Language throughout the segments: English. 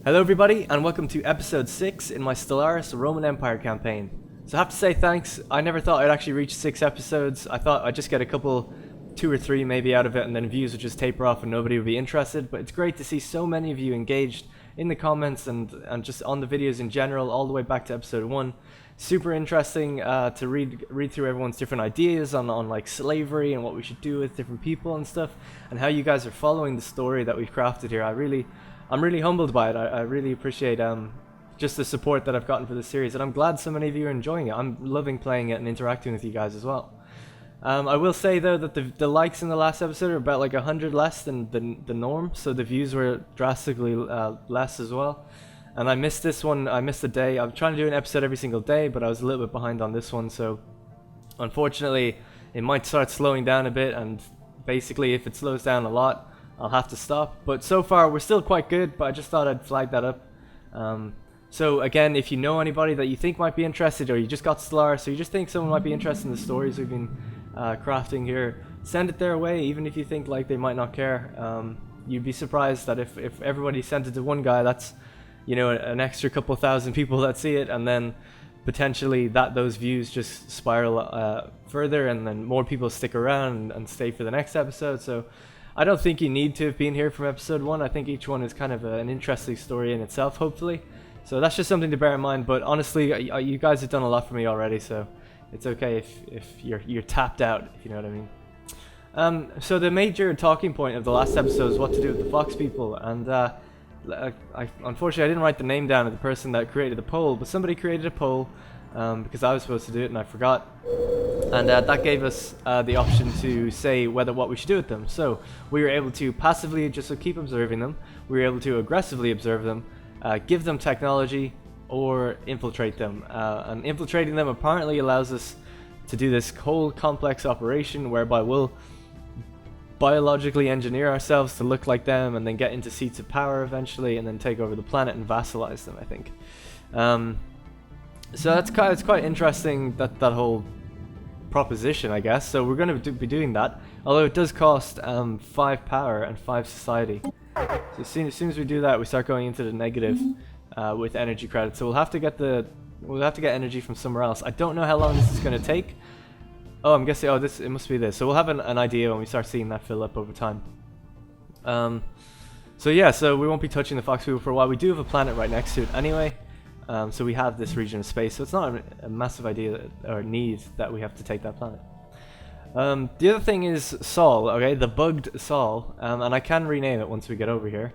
Hello everybody, and welcome to episode 6 in my Stellaris Roman Empire campaign. So I have to say thanks. I never thought I'd actually reach 6 episodes. I thought I'd just get a couple, 2 or 3 maybe out of it, and then views would just taper off and nobody would be interested. But it's great to see so many of you engaged in the comments and just on the videos in general, all the way back to episode 1. Super interesting to read through everyone's different ideas on like slavery and what we should do with different people and stuff, and how you guys are following the story that we've crafted here. I'm really humbled by it. I really appreciate just the support that I've gotten for this series, and I'm glad so many of you are enjoying it. I'm loving playing it and interacting with you guys as well. I will say though that the likes in the last episode are about like 100 less than the norm, so the views were drastically less as well. And I missed this one. I missed a day. I'm trying to do an episode every single day, but I was a little bit behind on this one, so unfortunately it might start slowing down a bit, and basically if it slows down a lot I'll have to stop. But so far we're still quite good, but I just thought I'd flag that up. So again, if you know anybody that you think might be interested, or you just got Stellaris, or you just think someone might be interested in the stories we've been crafting here, send it their way, even if you think like they might not care. You'd be surprised that if everybody sent it to one guy, that's, you know, an extra couple thousand people that see it, and then potentially those views just spiral further, and then more people stick around and stay for the next episode. So I don't think you need to have been here from episode 1. I think each one is kind of an interesting story in itself, hopefully. So that's just something to bear in mind. But honestly, you guys have done a lot for me already, so it's okay if you're tapped out, if you know what I mean. So the major talking point of the last episode is what to do with the Fox people, and unfortunately I didn't write the name down of the person that created the poll, but somebody created a poll because I was supposed to do it and I forgot. And that gave us the option to say what we should do with them. So we were able to passively just keep observing them. We were able to aggressively observe them, give them technology, or infiltrate them. And infiltrating them apparently allows us to do this whole complex operation whereby we'll biologically engineer ourselves to look like them, and then get into seats of power eventually, and then take over the planet and vassalize them, I think. So it's quite interesting, that whole proposition, I guess. So we're going to be doing that, although it does cost 5 power and 5 society. So as soon as we do that, we start going into the negative with energy credits. So we'll have to get energy from somewhere else. I don't know how long this is going to take. Oh, I'm guessing. Oh, it must be this. So we'll have an idea when we start seeing that fill up over time. So yeah, so we won't be touching the Fox people for a while. We do have a planet right next to it anyway. So we have this region of space, so it's not a massive idea or need that we have to take that planet. The other thing is Saul, okay, the bugged Saul, and I can rename it once we get over here.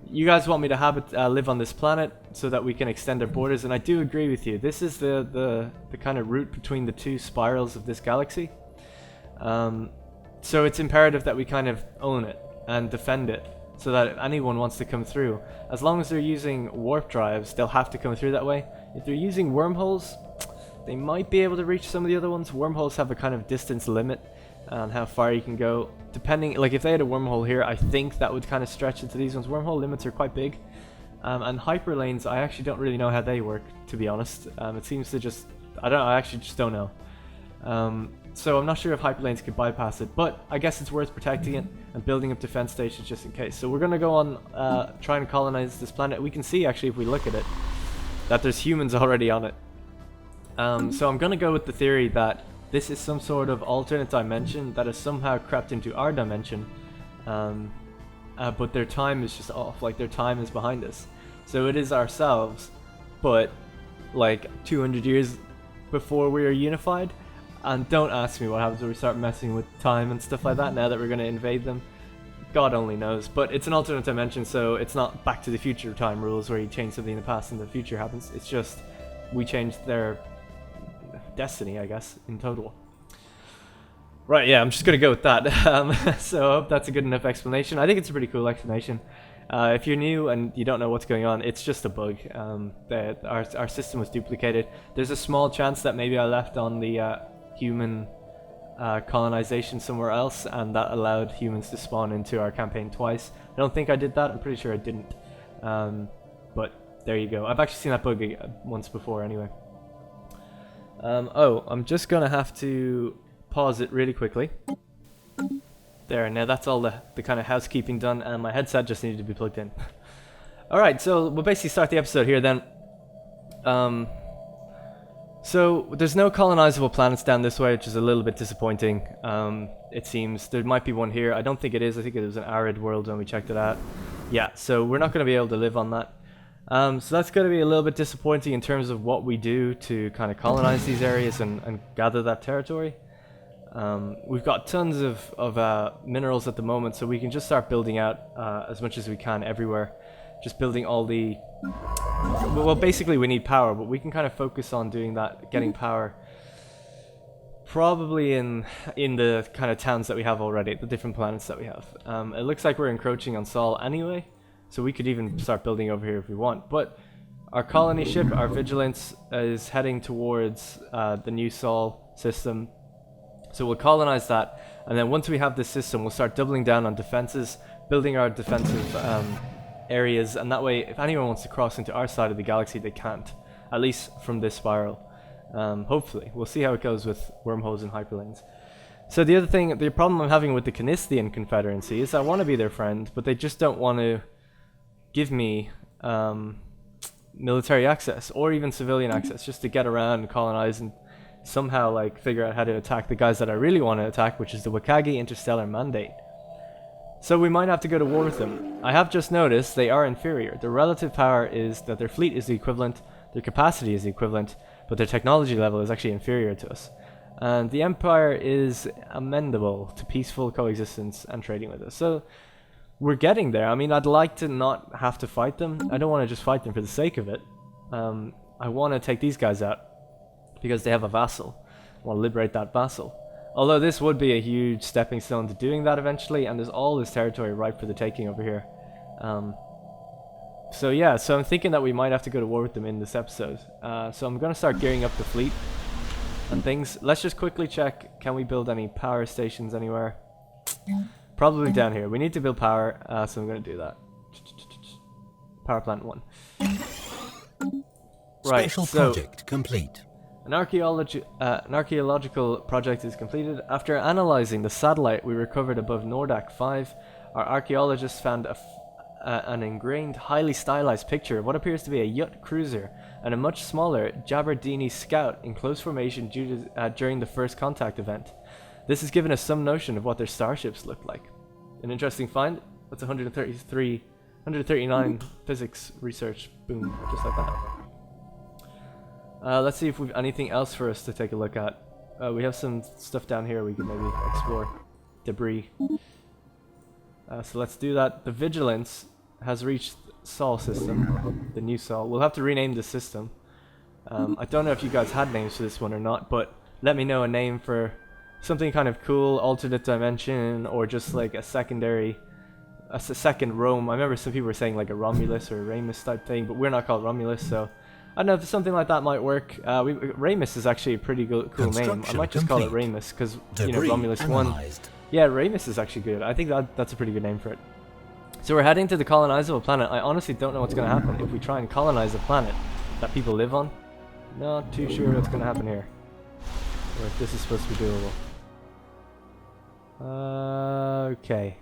You guys want me to have it live on this planet so that we can extend our borders, and I do agree with you. This is the kind of route between the 2 spirals of this galaxy. So it's imperative that we kind of own it and defend it, so that if anyone wants to come through, as long as they're using warp drives, they'll have to come through that way. If they're using wormholes, they might be able to reach some of the other ones. Wormholes have a kind of distance limit on how far you can go. Depending, like if they had a wormhole here, I think that would kind of stretch into these ones. Wormhole limits are quite big. And hyperlanes, I actually don't really know how they work, to be honest. It seems to just, I actually just don't know. So I'm not sure if hyperlanes could bypass it, but I guess it's worth protecting it and building up defense stations just in case. So we're going to go on trying to colonize this planet. We can see actually, if we look at it, that there's humans already on it. So I'm going to go with the theory that this is some sort of alternate dimension that has somehow crept into our dimension, but their time is just off, like their time is behind us. So it is ourselves, but like 200 years before we are unified. And don't ask me what happens when we start messing with time and stuff like that now that we're going to invade them. God only knows. But it's an alternate dimension, so it's not Back to the Future time rules where you change something in the past and the future happens. It's just we changed their destiny, I guess, in total. Right, yeah, I'm just going to go with that. So I hope that's a good enough explanation. I think it's a pretty cool explanation. If you're new and you don't know what's going on, it's just a bug. Our system was duplicated. There's a small chance that maybe I left on the human colonization somewhere else, and that allowed humans to spawn into our campaign twice. I don't think I did that. I'm pretty sure I didn't. But there you go. I've actually seen that bug once before anyway. Oh, I'm just gonna have to pause it really quickly. There, now that's all the kind of housekeeping done, and my headset just needed to be plugged in. Alright, so we'll basically start the episode here then. So there's no colonizable planets down this way, which is a little bit disappointing. It seems there might be one here. I don't think it is. I think it was an arid world when we checked it out. Yeah, so we're not going to be able to live on that. So that's going to be a little bit disappointing in terms of what we do to kind of colonize these areas and gather that territory. We've got tons of minerals at the moment, so we can just start building out as much as we can everywhere. Just building all the... Well, basically we need power, but we can kind of focus on doing that, getting power, probably in the kind of towns that we have already, the different planets that we have. It looks like we're encroaching on Sol anyway, so we could even start building over here if we want. But our colony ship, our Vigilance, is heading towards the new Sol system, so we'll colonize that, and then once we have this system, we'll start doubling down on defenses, building our defensive areas, and that way if anyone wants to cross into our side of the galaxy they can't, at least from this spiral. Hopefully we'll see how it goes with wormholes and hyperlanes. So the other thing, the problem I'm having with the Canistian Confederacy is I want to be their friend, but they just don't want to give me military access or even civilian access just to get around and colonize and somehow like figure out how to attack the guys that I really want to attack, which is the Wakagi Interstellar Mandate. So we might have to go to war with them. I have just noticed they are inferior. Their relative power is that their fleet is the equivalent, their capacity is the equivalent, but their technology level is actually inferior to us. And the Empire is amendable to peaceful coexistence and trading with us. So we're getting there. I mean, I'd like to not have to fight them. I don't want to just fight them for the sake of it. I want to take these guys out because they have a vassal. I want to liberate that vassal. Although this would be a huge stepping stone to doing that eventually, and there's all this territory ripe for the taking over here. So yeah, so I'm thinking that we might have to go to war with them in this episode. So I'm going to start gearing up the fleet and things. Let's just quickly check, can we build any power stations anywhere? Probably down here. We need to build power, so I'm going to do that. Power plant 1. Right, Special so project complete. An archaeological project is completed. After analyzing the satellite we recovered above Nordak 5, our archaeologists found an ingrained, highly stylized picture of what appears to be a Yut cruiser and a much smaller Jabardini scout in close formation during the first contact event. This has given us some notion of what their starships look like. An interesting find. That's 139 physics research. Boom, just like that. Let's see if we've anything else for us to take a look at. We have some stuff down here we can maybe explore. Debris. So let's do that. The Vigilance has reached Sol system, the new Sol. We'll have to rename the system. I don't know if you guys had names for this one or not, but let me know a name for something kind of cool, alternate dimension, or just like a second Rome. I remember some people were saying like a Romulus or a Ramus type thing, but we're not called Romulus, so I don't know if something like that might work. Ramus is actually a pretty cool name. I might just call it Ramus because, you know, Romulus analyzed. 1. Yeah, Ramus is actually good. I think that's a pretty good name for it. So we're heading to the colonizable planet. I honestly don't know what's going to happen if we try and colonize a planet that people live on. Not too sure what's going to happen here. Or if this is supposed to be doable. Okay.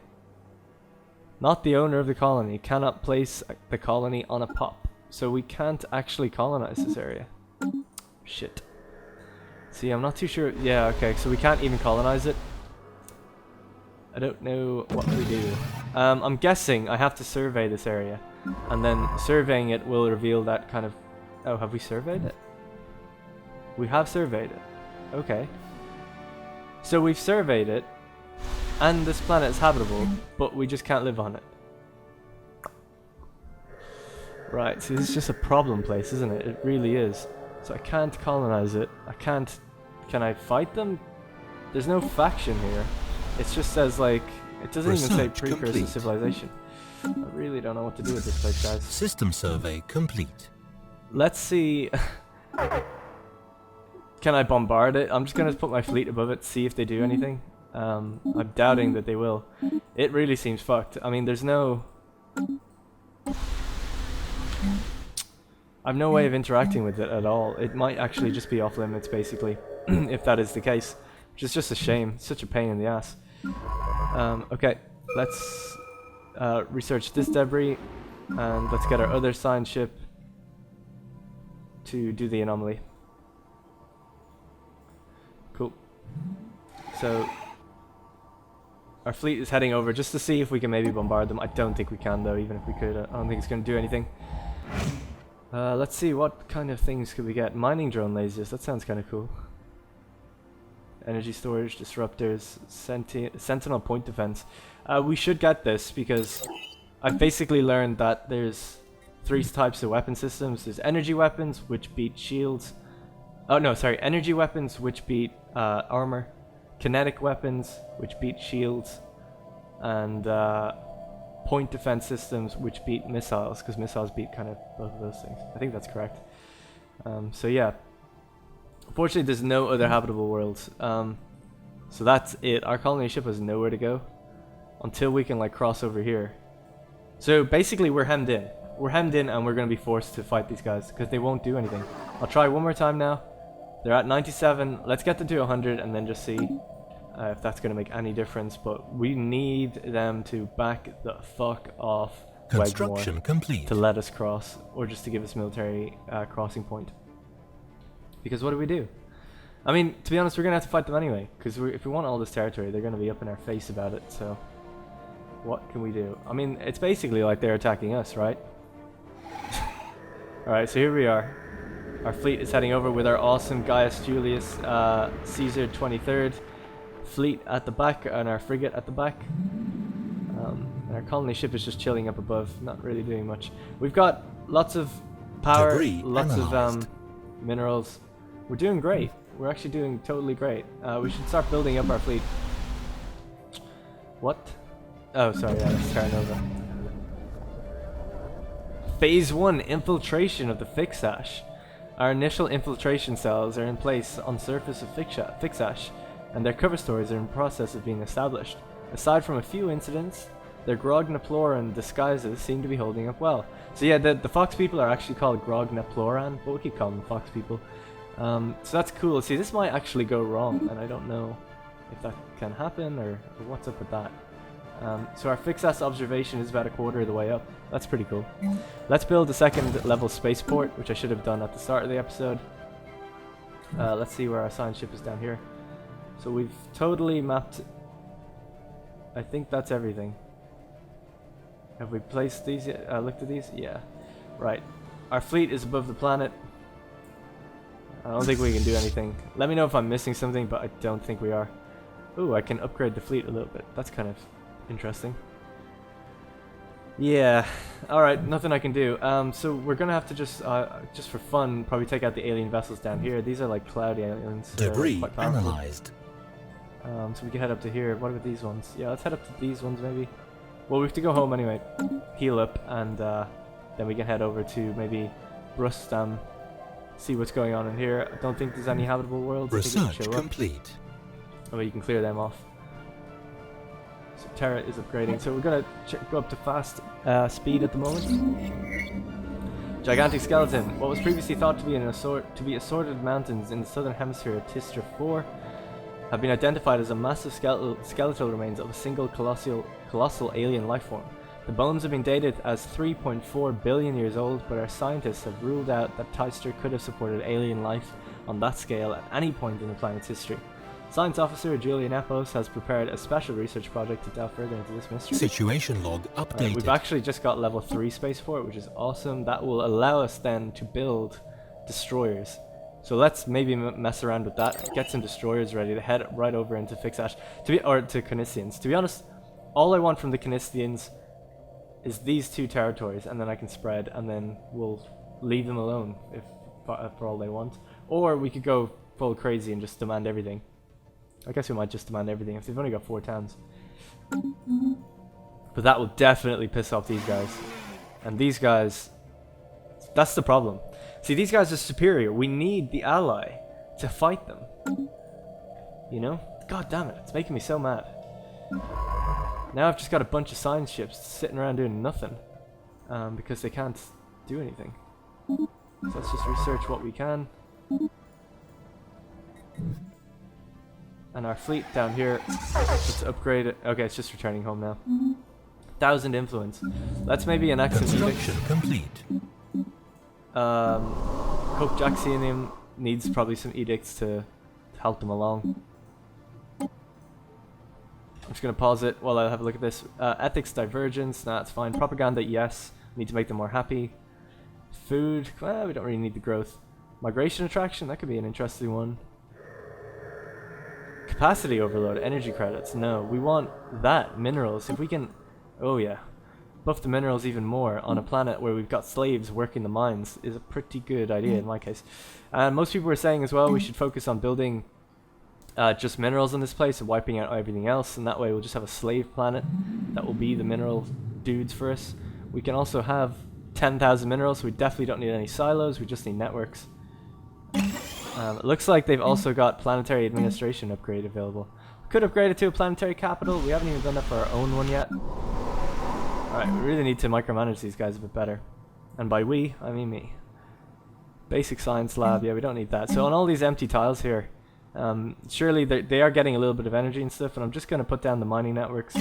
Not the owner of the colony. Cannot place the colony on a pop. So we can't actually colonize this area. Shit. See, I'm not too sure. Yeah, okay, so we can't even colonize it. I don't know what we do. I'm guessing I have to survey this area. And then surveying it will reveal that kind of... Oh, have we surveyed it? We have surveyed it. Okay. So we've surveyed it. And this planet is habitable, but we just can't live on it. Right, so this is just a problem place, isn't it? It really is. So I can't colonize it. I can't... Can I fight them? There's no faction here. It just says, like... It doesn't even say precursor civilization. I really don't know what to do with this place, guys. System survey complete. Let's see... Can I bombard it? I'm just going to put my fleet above it, see if they do anything. I'm doubting that they will. It really seems fucked. I mean, there's no... I have no way of interacting with it at all. It might actually just be off limits, basically, if that is the case. Which is just a shame. It's such a pain in the ass. Okay, let's research this debris. And let's get our other science ship to do the anomaly. Cool. So our fleet is heading over just to see if we can maybe bombard them. I don't think we can though, even if we could. I don't think it's going to do anything. Let's see, what kind of things could we get? Mining drone lasers, that sounds kind of cool. Energy storage, disruptors, sentinel point defense. We should get this because I've basically learned that there's 3 types of weapon systems. There's energy weapons, which beat shields. Oh no, sorry, energy weapons, which beat armor. Kinetic weapons, which beat shields. And point defense systems, which beat missiles, because missiles beat kind of both of those things. I think that's correct. So yeah. Unfortunately, there's no other habitable worlds. So that's it. Our colony ship has nowhere to go until we can like cross over here. So basically, we're hemmed in. We're hemmed in, and we're going to be forced to fight these guys because they won't do anything. I'll try one more time now. They're at 97. Let's get them to 100 and then just see if that's going to make any difference. But we need them to back the fuck off Construction complete. to let us cross, or just to give us military crossing point. Because what do? I mean, to be honest, we're going to have to fight them anyway. Because if we want all this territory, they're going to be up in our face about it. So what can we do? I mean, it's basically like they're attacking us, right? Alright, so here we are. Our fleet is heading over with our awesome Gaius Julius Caesar 23rd fleet at the back and our frigate at the back. And our colony ship is just chilling up above, not really doing much. We've got lots of power, Debris lots analyzed. of minerals. We're doing great. We're actually doing totally great. We should start building up our fleet. What? Oh, sorry, yeah, that's Terra Nova. Phase 1, infiltration of the Fixash. Our initial infiltration cells are in place on surface of Fixash, and their cover stories are in process of being established. Aside from a few incidents, their Grognaploran disguises seem to be holding up well. So yeah, the Fox people are actually called Grognaploran, but we keep calling them Fox people. So that's cool. See, this might actually go wrong, and I don't know if that can happen or what's up with that. So our Fixash observation is about a quarter of the way up. That's pretty cool. Let's build a second level spaceport, which I should have done at the start of the episode. Let's see where our science ship is down here. So we've totally mapped. I think that's everything. Have we placed these yet? Looked at these? Yeah. Right. Our fleet is above the planet. I don't think we can do anything. Let me know if I'm missing something, but I don't think we are. Ooh, I can upgrade the fleet a little bit. That's kind of interesting. Yeah. Alright, nothing I can do. So we're gonna have to just for fun, probably take out the alien vessels down here. These are like cloudy aliens. Debris quite powerful. analyzed. So we can head up to here. What about these ones? Yeah, let's head up to these ones maybe. Well, we have to go home anyway. Heal up, and then we can head over to maybe Rustam. See what's going on in here. I don't think there's any habitable worlds. Research show complete. Oh, you can clear them off. So Terra is upgrading. So we're gonna go up to fast speed at the moment. Gigantic skeleton. What was previously thought to be assorted mountains in the southern hemisphere of Tistra 4 have been identified as a massive skeletal remains of a single colossal alien life form. The bones have been dated as 3.4 billion years old, but our scientists have ruled out that Tistra could have supported alien life on that scale at any point in the planet's history. Science officer Julian Ep.6 has prepared a special research project to delve further into this mystery. Situation log updated. We've actually just got level 3 spaceport, which is awesome. That will allow us then to build destroyers. So let's maybe mess around with that, get some destroyers ready to head right over into Fixash, or to Conistians. To be honest, all I want from the Conistians is these 2 territories, and then I can spread, and then we'll leave them alone if for all they want. Or we could go full crazy and just demand everything. I guess we might just demand everything if they've only got 4 towns. But that will definitely piss off these guys. And these guys, that's the problem. See, these guys are superior. We need the ally to fight them. You know? God damn it, it's making me so mad. Now I've just got a bunch of science ships sitting around doing nothing. Because they can't do anything. So let's just research what we can. And our fleet down here, let's upgrade it. Okay, it's just returning home now. 1,000 influence. Let's maybe annex an edict. Construction complete. Coke Jacksinium needs probably some edicts to help them along. I'm just going to pause it while I have a look at this. Ethics divergence, nah, that's fine. Propaganda, yes. Need to make them more happy. Food, well, we don't really need the growth. Migration attraction, that could be an interesting one. Capacity overload, energy credits, no. We want that, minerals. If we can, oh yeah, buff the minerals even more on a planet where we've got slaves working the mines is a pretty good idea in my case. And most people were saying as well we should focus on building just minerals in this place and wiping out everything else, and that way we'll just have a slave planet that will be the mineral dudes for us. We can also have 10,000 minerals, so we definitely don't need any silos, we just need networks. It looks like they've also got planetary administration upgrade available. We could upgrade it to a planetary capital, we haven't even done that for our own one yet. Alright, we really need to micromanage these guys a bit better. And by we, I mean me. Basic science lab, yeah, we don't need that. So on all these empty tiles here, surely they are getting a little bit of energy and stuff, and I'm just going to put down the mining networks.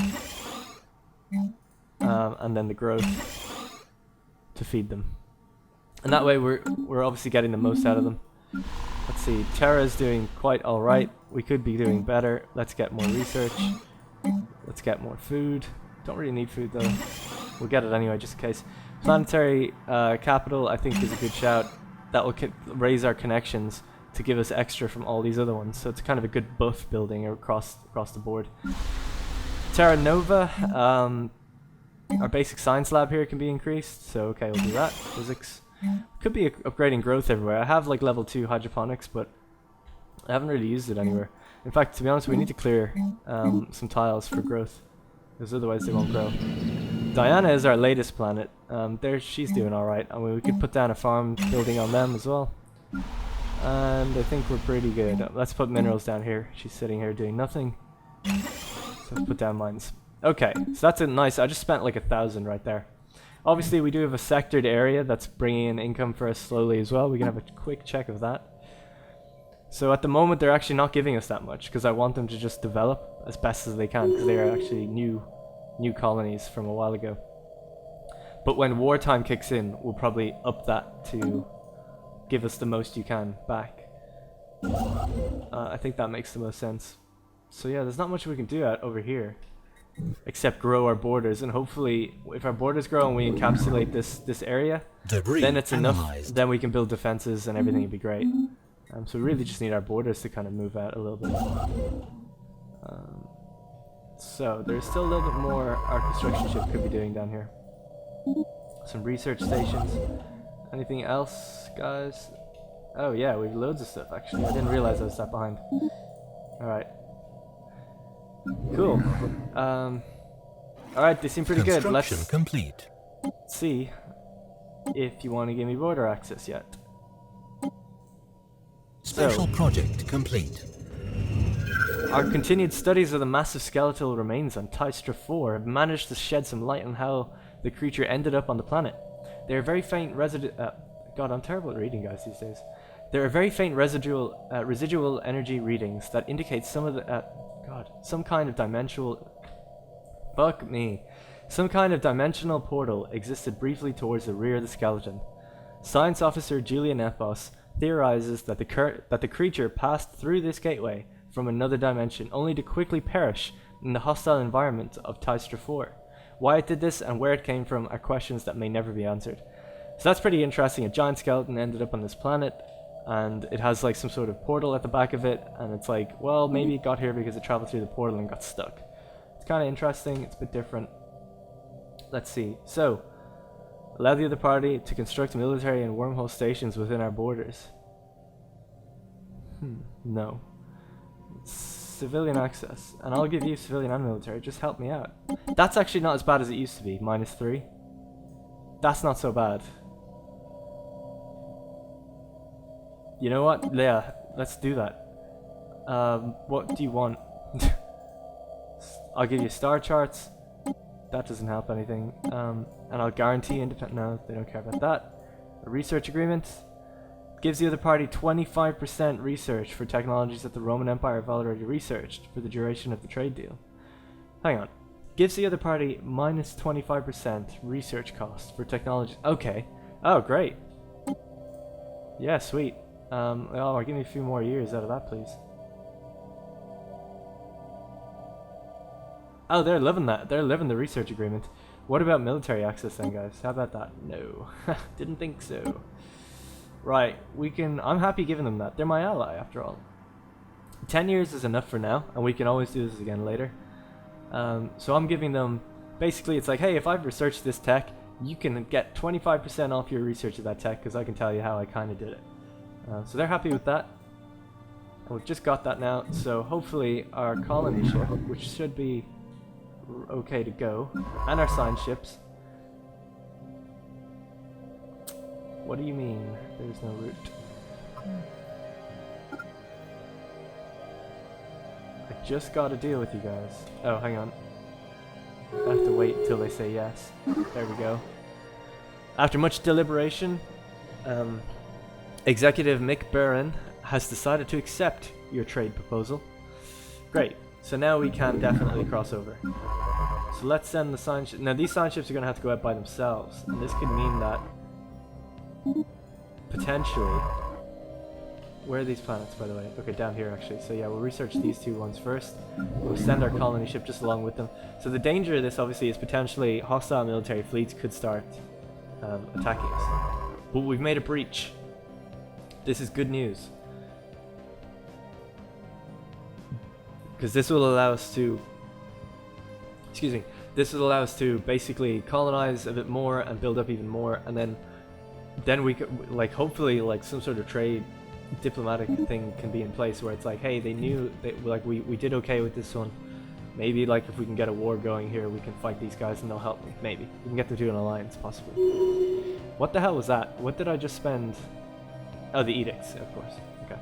And then the growth to feed them. And that way we're obviously getting the most out of them. Let's see, Terra's doing quite alright. We could be doing better. Let's get more research. Let's get more food. Don't really need food though. We'll get it anyway just in case. Planetary capital I think is a good shout. That will raise our connections to give us extra from all these other ones. So it's kind of a good buff building across the board. Terra Nova, our basic science lab here can be increased. So okay, we'll do that. Physics. Could be upgrading growth everywhere. I have like level 2 hydroponics, but I haven't really used it anywhere. In fact, to be honest, we need to clear some tiles for growth, because otherwise they won't grow. Diana is our latest planet. She's doing alright. I mean, we could put down a farm building on them as well. And I think we're pretty good. Let's put minerals down here. She's sitting here doing nothing. So let's put down mines. Okay, so that's a nice. I just spent like 1,000 right there. Obviously, we do have a sectored area that's bringing in income for us slowly as well. We can have a quick check of that. So at the moment, they're actually not giving us that much because I want them to just develop as best as they can, because they are actually new colonies from a while ago. But when wartime kicks in, we'll probably up that to give us the most you can back. I think that makes the most sense. So yeah, there's not much we can do over here except grow our borders, and hopefully if our borders grow and we encapsulate this area, then it's enough, then we can build defenses and everything would be great. So we really just need our borders to kind of move out a little bit. So there's still a little bit more our construction ship could be doing down here. Some research stations. Anything else, guys? Oh yeah, we have loads of stuff actually. I didn't realize I was that behind. Alright. Cool. Alright, they seem pretty good. Let's complete. see if you want to give me border access yet. Special project complete. Our continued studies of the massive skeletal remains on Tystra 4 have managed to shed some light on how the creature ended up on the planet. They are very faint God, I'm terrible at reading, guys, these days. There are very faint residual energy readings that indicate some of the some kind of dimensional portal existed briefly towards the rear of the skeleton. Science officer Julian Ep.6 theorizes that the creature passed through this gateway from another dimension, only to quickly perish in the hostile environment of Tystra 4. Why it did this and where it came from are questions that may never be answered. So that's pretty interesting. A giant skeleton ended up on this planet, and it has like some sort of portal at the back of it, and it's like, well, maybe it got here because it traveled through the portal and got stuck. It's kind of interesting. It's a bit different. Let's see. So, allow the other party to construct military and wormhole stations within our borders. No. Civilian access. And I'll give you civilian and military. Just help me out. That's actually not as bad as it used to be. -3. That's not so bad. You know what? Yeah, let's do that. What do you want? I'll give you star charts. That doesn't help anything. And I'll guarantee independent. No, they don't care about that. A research agreement gives the other party 25% research for technologies that the Roman Empire have already researched for the duration of the trade deal. Hang on. Gives the other party minus 25% research cost for technology. Okay. Oh, great. Yeah, sweet. Oh, give me a few more years out of that, please. Oh, they're living that. They're living the research agreement. What about military access then, guys? How about that? No. Didn't think so. Right, we can... I'm happy giving them that. They're my ally, after all. 10 years is enough for now, and we can always do this again later. So I'm giving them... Basically, it's like, hey, if I've researched this tech, you can get 25% off your research of that tech, because I can tell you how I kind of did it. So they're happy with that. And we've just got that now, so hopefully our colony ship, which should be okay to go, and our sign ships. What do you mean there's no route? I just got to deal with you guys. Oh, hang on. I have to wait until they say yes. There we go. After much deliberation, Executive Mick Barron has decided to accept your trade proposal. Great. So now we can definitely cross over. So let's send the sign ships. Now these sign ships are going to have to go out by themselves. And this could mean that potentially... Where are these planets, by the way? Okay, down here actually. So yeah, we'll research these two ones first. We'll send our colony ship just along with them. So the danger of this obviously is potentially hostile military fleets could start attacking us. But we've made a breach. This is good news. Because this will allow us to, this will allow us to basically colonize a bit more and build up even more, and then we could, like, hopefully, like, some sort of trade diplomatic thing can be in place where it's like, hey, they knew that, like, we did okay with this one. Maybe, like, if we can get a war going here, we can fight these guys and they'll help me. Maybe we can get them to an alliance, possibly. What the hell was that? What did I just spend? Oh, the edicts, of course. Okay.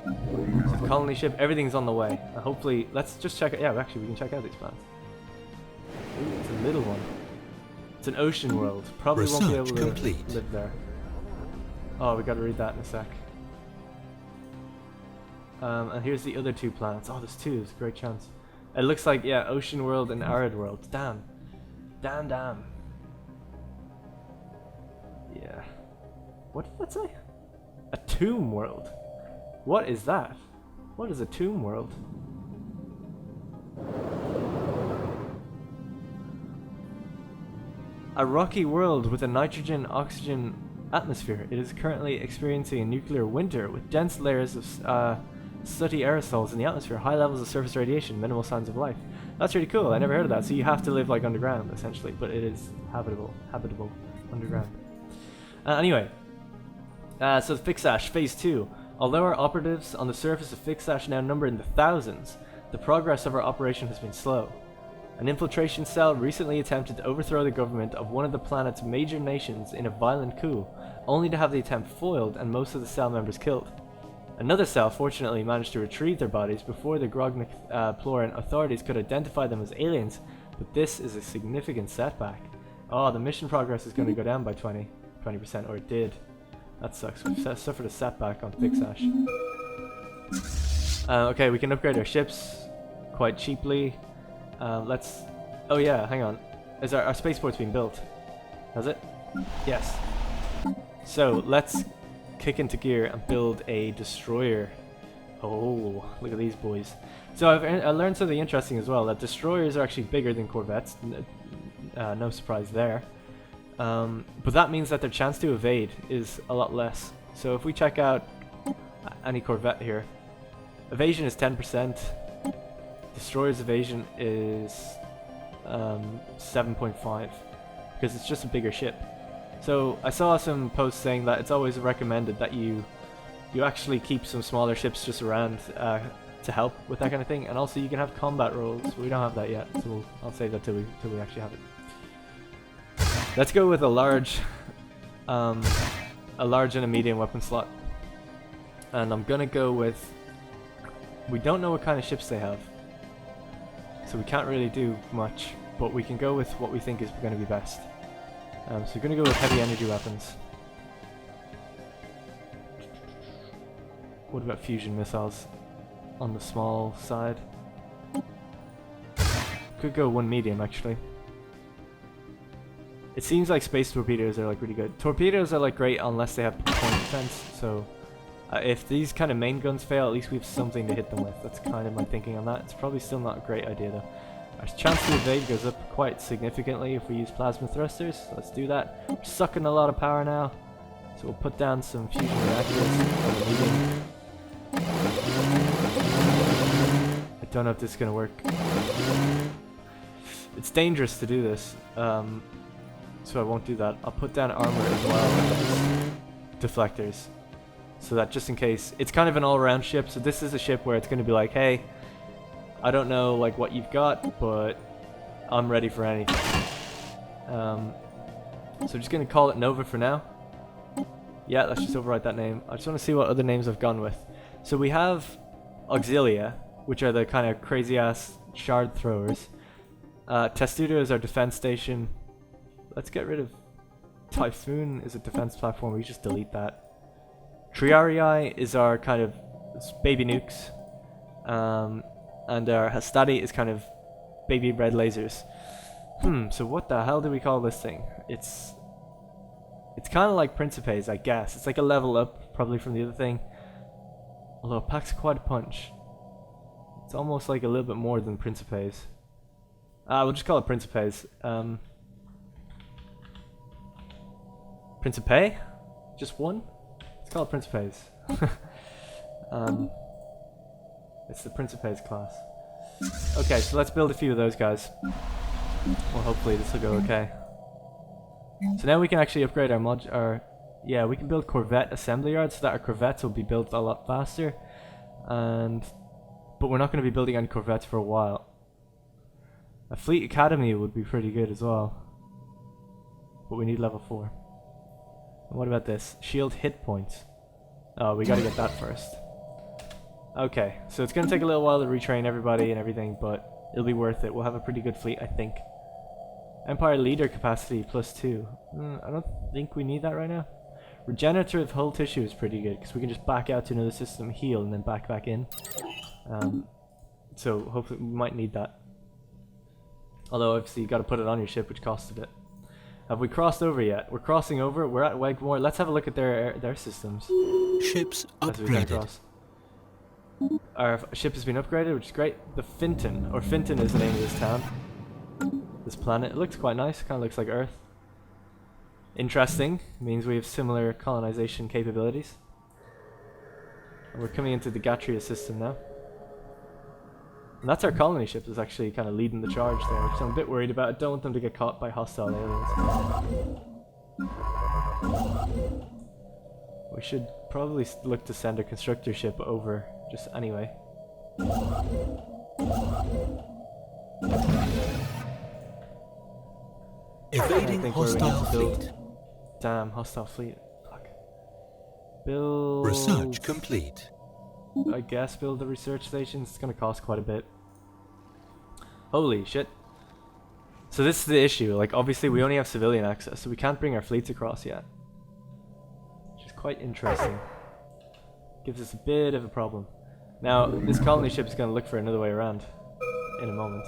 So the colony ship, everything's on the way. Hopefully, let's just check it. Yeah, actually, we can check out these plans. Ooh, it's a little one. It's an ocean world. Probably won't be able to live there. Oh, we gotta read that in a sec. And here's the other two planets. Oh, there's two. There's a great chance. It looks like, yeah, ocean world and arid world. Damn. Damn. Yeah. What did that say? A tomb world. What is that? What is a tomb world? A rocky world with a nitrogen-oxygen atmosphere. It is currently experiencing a nuclear winter with dense layers of sooty aerosols in the atmosphere, high levels of surface radiation, minimal signs of life. That's really cool. I never heard of that. So you have to live like underground, essentially, but it is habitable underground. Anyway, so Fixash Phase 2. Although our operatives on the surface of Fixash now number in the thousands, the progress of our operation has been slow. An infiltration cell recently attempted to overthrow the government of one of the planet's major nations in a violent coup, only to have the attempt foiled and most of the cell members killed. Another cell fortunately managed to retrieve their bodies before the Grognik-Ploran authorities could identify them as aliens, but this is a significant setback. Oh, the mission progress is going to go down by 20%, or it did. That sucks. We've suffered a setback on Fixash. Okay, we can upgrade our ships quite cheaply. Let's... Oh yeah, hang on. Is our spaceport's been built? Has it? Yes. So, let's kick into gear and build a destroyer. Oh, look at these boys. So I learned something interesting as well, that destroyers are actually bigger than corvettes. No surprise there. But that means that their chance to evade is a lot less. So if we check out any corvette here, evasion is 10%. Destroyer's evasion is 7.5 because it's just a bigger ship. So I saw some posts saying that it's always recommended that you actually keep some smaller ships just around to help with that kind of thing, and also you can have combat roles. We don't have that yet, so I'll save that till we actually have it. Let's go with a large and a medium weapon slot, and I'm gonna go with. We don't know what kind of ships they have, so we can't really do much, but we can go with what we think is going to be best. So we're going to go with heavy energy weapons. What about fusion missiles on the small side? Could go one medium actually. It seems like space torpedoes are like really good. Torpedoes are like great unless they have point defense. So if these kind of main guns fail, at least we have something to hit them with. That's kind of my thinking on that. It's probably still not a great idea though. Our chance to evade goes up quite significantly if we use plasma thrusters. So let's do that. We're sucking a lot of power now. So we'll put down some fusion reactors on the medium. I don't know if this is going to work. It's dangerous to do this. So I won't do that. I'll put down armor as well as deflectors. So that just in case. It's kind of an all-around ship. So this is a ship where it's going to be like, hey, I don't know like what you've got, but I'm ready for anything. So I'm just going to call it Nova for now. Yeah, let's just overwrite that name. I just want to see what other names I've gone with. So we have Auxilia, which are the kind of crazy-ass shard throwers. Testudo is our defense station. Let's get rid of Typhoon is a defense platform. We just delete that. Triarii is our kind of baby nukes. And our Hastati is kind of baby red lasers. So what the hell do we call this thing? It's kind of like Principes, I guess. It's like a level up, probably from the other thing. Although it packs quite a punch. It's almost like a little bit more than Principes. We'll just call it Principes. Principe? Just one? Let's call it Principes. It's the Principes class. Okay, so let's build a few of those guys. Well, hopefully this will go okay. So now we can actually upgrade our yeah, we can build Corvette assembly yards so that our Corvettes will be built a lot faster. But we're not going to be building any Corvettes for a while. A Fleet Academy would be pretty good as well. But we need level 4. And what about this? Shield hit points. Oh, we gotta get that first. Okay, so it's gonna take a little while to retrain everybody and everything, but it'll be worth it. We'll have a pretty good fleet, I think. Empire leader capacity +2. I don't think we need that right now. Regenerative hull tissue is pretty good because we can just back out to another system, heal, and then back in. So hopefully we might need that. Although obviously you got to put it on your ship, which costs a bit. Have we crossed over yet? We're crossing over. We're at Wegmore. Let's have a look at their systems. Ships upgraded. Our ship has been upgraded, which is great. The Finton, or Finton is the name of this town. This planet. It looks quite nice. Kind of looks like Earth. Interesting. Means we have similar colonization capabilities. And we're coming into the Gatria system now. And that's our colony ship is actually kind of leading the charge there, so I'm a bit worried about it. Don't want them to get caught by hostile aliens. We should probably look to send a constructor ship over, just anyway. Evading hostile fleet. Damn, hostile fleet. Fuck. Build... Research complete. I guess build the research stations. It's gonna cost quite a bit. Holy shit. So this is the issue. Like, obviously we only have civilian access, so we can't bring our fleets across yet. Which is quite interesting. Gives us a bit of a problem. Now, this colony ship is gonna look for another way around in a moment.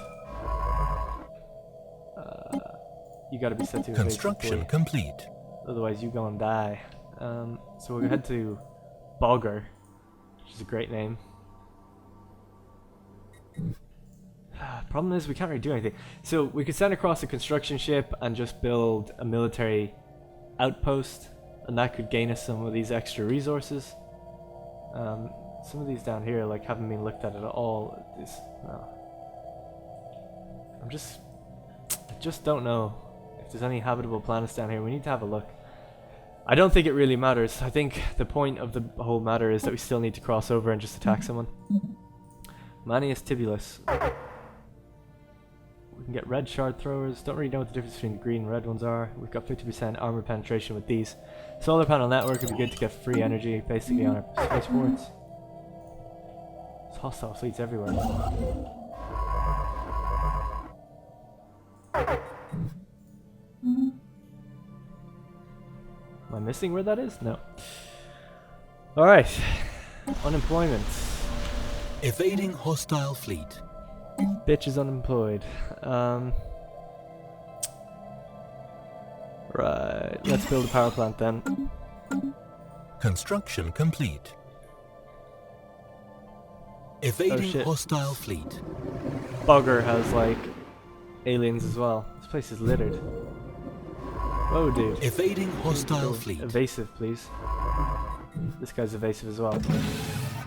You gotta be set to construction complete. Otherwise you go and die. So we'll head to Bogger, which is a great name. Problem is we can't really do anything. So we could send across a construction ship and just build a military outpost, and that could gain us some of these extra resources. Some of these down here like haven't been looked at all. I just don't know if there's any habitable planets down here. We need to have a look. I don't think it really matters. I think the point of the whole matter is that we still need to cross over and just attack someone. Manius Tibulus. We can get red shard throwers. Don't really know what the difference between the green and red ones are. We've got 50% armor penetration with these. Solar panel network would be good to get free energy basically on our spaceports. There's hostile fleets everywhere. Am I missing where that is? No. Alright. Unemployment. Evading hostile fleet. Bitch is unemployed. Right, let's build a power plant then. Construction complete. Evading shit. hostile fleet. Bugger has like aliens as well. This place is littered. Whoa, dude. Evading hostile fleet. Evasive, please. This guy's evasive as well.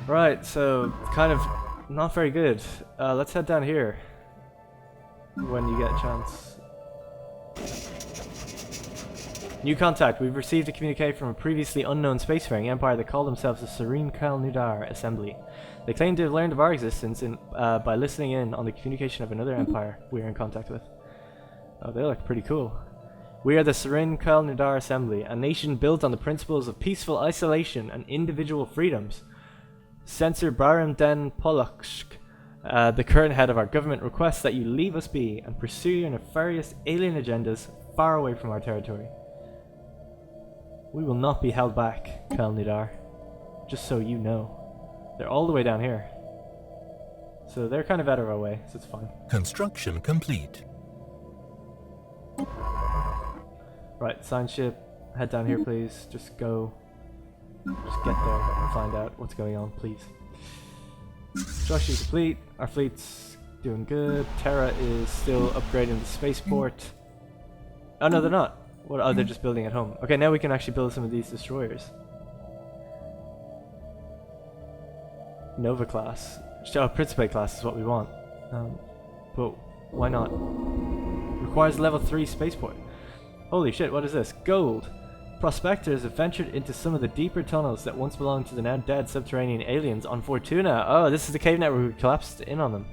Right, so kind of not very good. Let's head down here when you get a chance. New contact. We've received a communique from a previously unknown spacefaring empire that called themselves the Serene Kal Nudar Assembly. They claim to have learned of our existence by listening in on the communication of another empire we are in contact with. Oh, they look pretty cool. We are the Serene Kal Nudar Assembly, a nation built on the principles of peaceful isolation and individual freedoms. Censor Baram Den Polokshk, the current head of our government, requests that you leave us be and pursue your nefarious alien agendas far away from our territory. We will not be held back, Kal Nudar. Just so you know. They're all the way down here. So they're kind of out of our way, so it's fine. Construction complete. Right, sign ship. Head down here, please. Just go. Just get there and find out what's going on, please. Construction complete. Our fleet's doing good. Terra is still upgrading the spaceport. Oh no, they're not. What? Oh, they're just building at home. Okay, now we can actually build some of these destroyers. Nova class. Oh, Principate class is what we want. But why not? Requires level 3 spaceport. Holy shit, what is this? Gold. Prospectors have ventured into some of the deeper tunnels that once belonged to the now dead subterranean aliens on Fortuna. Oh, this is the cave network we collapsed in on them.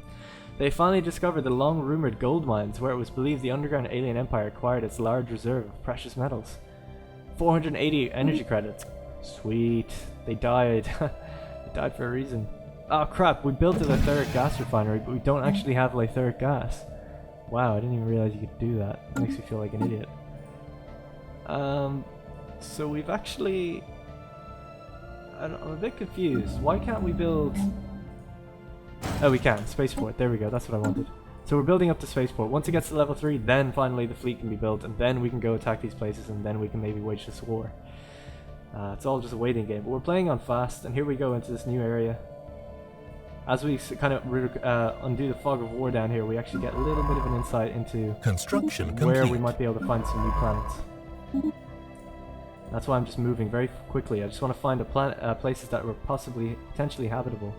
They finally discovered the long-rumored gold mines where it was believed the underground alien empire acquired its large reserve of precious metals. 480 energy credits. Sweet. They died. They died for a reason. Oh crap, we built a Lythuric gas refinery, but we don't actually have Lythuric gas. Wow, I didn't even realize you could do that. It makes me feel like an idiot. So we've actually... I'm a bit confused. Why can't we build... Oh, we can. Spaceport. There we go. That's what I wanted. So we're building up the spaceport. Once it gets to level 3, then finally the fleet can be built, and then we can go attack these places, and then we can maybe wage this war. It's all just a waiting game. But we're playing on fast, and here we go into this new area. As we kind of undo the fog of war down here, we actually get a little bit of an insight into Construction where complete. we might be able to find some new planets. That's why I'm just moving very quickly. I just want to find places that were potentially habitable.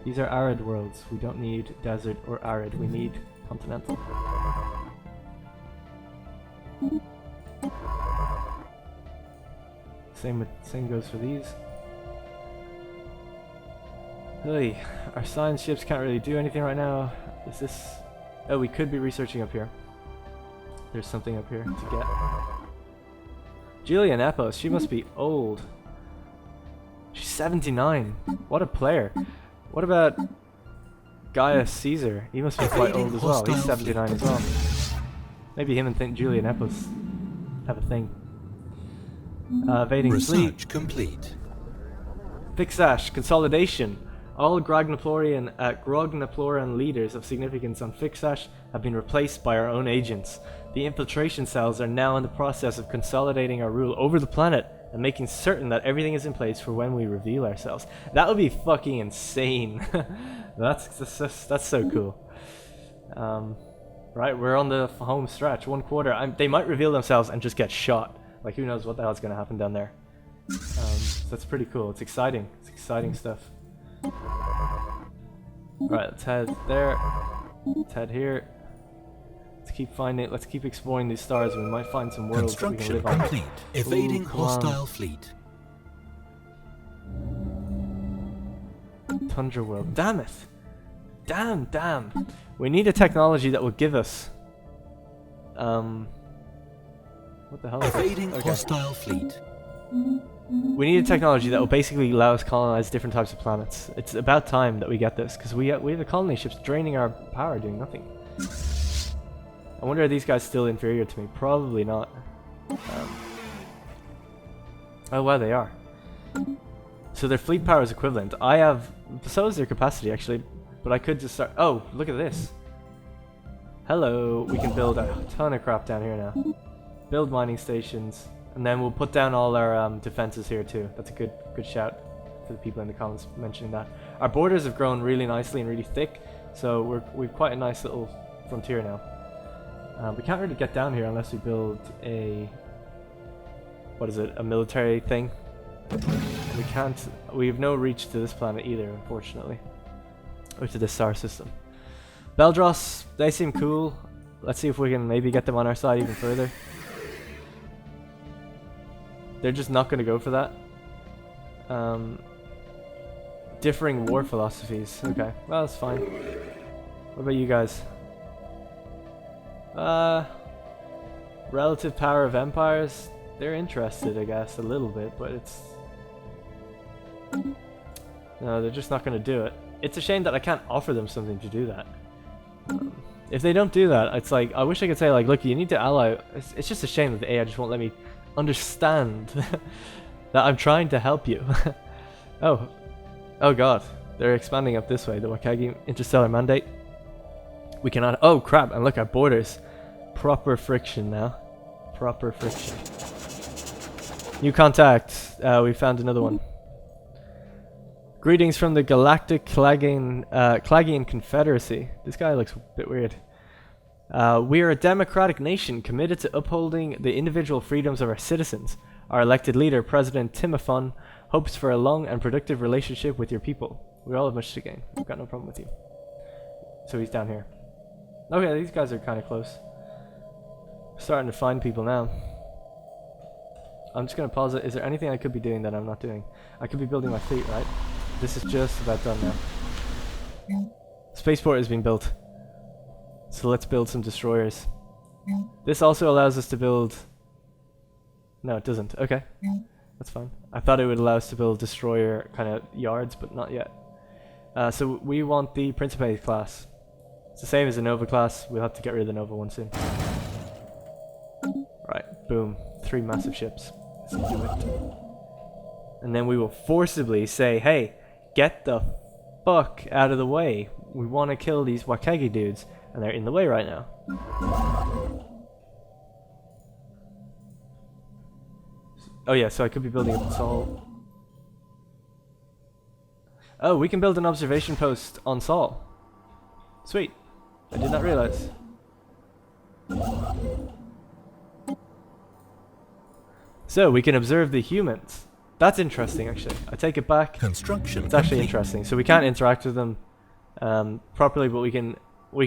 These are arid worlds. We don't need desert or arid. We need continental. Same goes for these. Hey, our science ships can't really do anything right now. Is this... Oh, we could be researching up here. There's something up here to get. Julia Nepos, she must be old. She's 79. What a player. What about Gaius Caesar? He must be quite old as well. He's 79 as well. Maybe him and Julia Nepos have a thing. Evading fleet. Complete. Fixash, consolidation. All Grognaploran leaders of significance on Fixash have been replaced by our own agents. The infiltration cells are now in the process of consolidating our rule over the planet and making certain that everything is in place for when we reveal ourselves. That would be fucking insane. That's so cool. Right, we're on the home stretch, 1/4. They might reveal themselves and just get shot. Like, who knows what the hell's gonna happen down there. So that's pretty cool. It's exciting. It's exciting stuff. Right, let's head there. Let's head here. Let's keep exploring these stars. We might find some worlds that we can live on. Complete. Evading hostile fleet. Tundra world. Damn it! Damn! We need a technology that will give us... What the hell is Evading this? hostile fleet. We need a technology that will basically allow us to colonize different types of planets. It's about time that we get this, because we have the colony ships draining our power, doing nothing. I wonder, are these guys still inferior to me? Probably not. Oh wow, they are. So their fleet power is equivalent. So is their capacity, actually. But I could just start... Oh, look at this. Hello. We can build a ton of crap down here now. Build mining stations. And then we'll put down all our defenses here too. That's a good shout for the people in the comments mentioning that. Our borders have grown really nicely and really thick. So we've quite a nice little frontier now. We can't really get down here unless we build a... What is it? A military thing? We can't... We have no reach to this planet either, unfortunately. Or to this star system. Beldros, they seem cool. Let's see if we can maybe get them on our side even further. They're just not going to go for that. Differing war philosophies. Okay, well, that's fine. What about you guys? Relative power of empires. They're interested, I guess, a little bit, but it's... No, they're just not going to do it. It's a shame that I can't offer them something to do that. If they don't do that, it's like, I wish I could say, like, look, you need to ally... It's just a shame that the AI just won't let me understand that I'm trying to help you. Oh god, they're expanding up this way, the Wakagi interstellar mandate. We cannot... Oh crap, and look at borders. Proper friction now. Proper friction. New contact. We found another one. Greetings from the Galactic Clagian Confederacy. This guy looks a bit weird. We are a democratic nation committed to upholding the individual freedoms of our citizens. Our elected leader, President Timophon, hopes for a long and productive relationship with your people. We all have much to gain. We've got no problem with you. So he's down here. Okay, these guys are kind of close. Starting to find people now. I'm just going to pause it. Is there anything I could be doing that I'm not doing? I could be building my fleet, right? This is just about done now. Spaceport has been built. So let's build some destroyers. This also allows us to build... No, it doesn't. Okay. That's fine. I thought it would allow us to build destroyer kind of yards, but not yet. So we want the Principe class. It's the same as the Nova class. We'll have to get rid of the Nova one soon. Right. Boom. 3 massive ships. Let's do it. And then we will forcibly say, hey, get the fuck out of the way. We want to kill these Wakagi dudes. And they're in the way right now. Oh yeah, so I could be building up Sol. Oh, we can build an observation post on Sol. Sweet. I did not realize. So we can observe the humans. That's interesting, actually. I take it back. Construction It's actually complete. interesting. So we can't interact with them properly, but we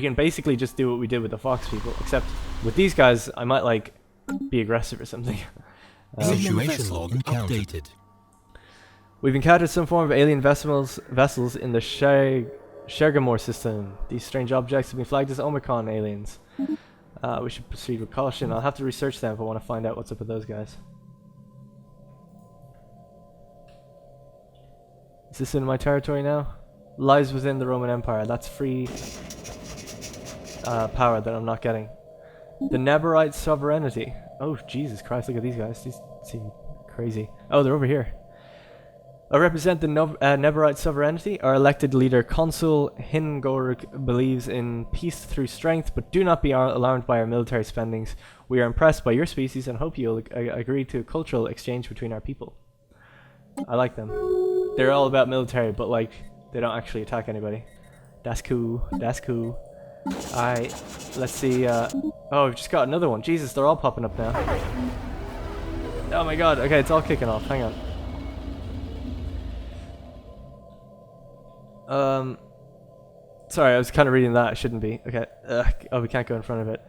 can basically just do what we did with the Fox people. Except with these guys, I might like be aggressive or something. Situation log updated. We've encountered some form of alien vessels in the Shergamore system. These strange objects have been flagged as Omicron aliens. We should proceed with caution. I'll have to research them if I want to find out what's up with those guys. Is this in my territory now? Lies within the Roman Empire. That's free power that I'm not getting. The Neberite sovereignty. Oh, Jesus Christ, look at these guys. These seem crazy. Oh, they're over here. I represent the Neberite sovereignty. Our elected leader, Consul Hingorg, believes in peace through strength, but do not be alarmed by our military spendings. We are impressed by your species and hope you'll agree to a cultural exchange between our people. I like them. They're all about military, but like, they don't actually attack anybody. That's cool. That's cool. Alright, let's see. Oh, we've just got another one. Jesus, they're all popping up now. Oh my god. Okay, it's all kicking off. Hang on. Sorry, I was kind of reading that. I shouldn't be. Okay. Oh, we can't go in front of it.